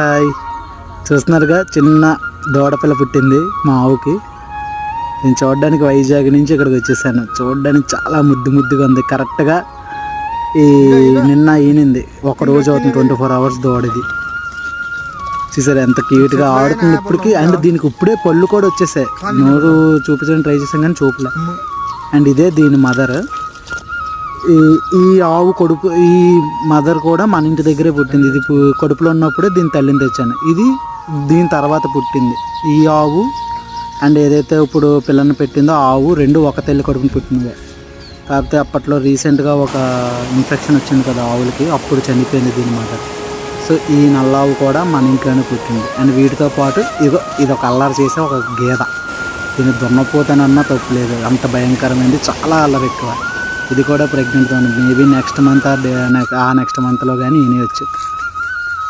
Hi, చూస్తున్నారుగా చిన్న దూడపిల్ల పుట్టింది మా ఆవుకి. నేను చూడడానికి వైజాగ్ నుంచి ఇక్కడికి వచ్చేసాను. చూడడానికి చాలా ముద్దుగా ఉంది. కరెక్ట్గా నిన్న ఈనింది. ఒక రోజు అవుతుంది, 24 hours దూడది. చూసారు ఎంత క్యూట్గా ఆడుతుంది ఇప్పటికి. అండ్ దీనికి ఇప్పుడే పళ్ళు కూడా వచ్చేసాయి. నోరు చూపించడానికి ట్రై చేసాం కానీ చూపలే. అండ్ ఇదే దీని మదర్. ఈ ఆవు కడుపు, ఈ మదర్ కూడా మన ఇంటి దగ్గరే పుట్టింది. ఇది కడుపులో ఉన్నప్పుడే దీని తల్లిని తెచ్చాను. ఇది దీని తర్వాత పుట్టింది ఈ ఆవు. అండ్ ఏదైతే ఇప్పుడు పిల్లని పెట్టిందో ఆవు రెండు ఒక తల్లి కడుపుని పుట్టినవే. కాకపోతే అప్పట్లో రీసెంట్గా ఒక ఇన్ఫెక్షన్ వచ్చింది కదా ఆవులకి, అప్పుడు చనిపోయింది దీని మదర్. సో ఈ నల్లావు కూడా మన ఇంట్లోనే పుట్టింది. అండ్ వీటితో పాటు ఇది ఒక అల్లరి చేసే ఒక గేదె. దీన్ని దున్నపోతానన్నా తప్పు లేదు, అంత భయంకరమైంది, చాలా అల్లరి ఎక్కువ. ఇది కూడా ప్రెగ్నెంట్గా ఉంది. మేబీ నెక్స్ట్ మంత్ నెక్స్ట్ మంత్లో కానీ ఈయన వచ్చు.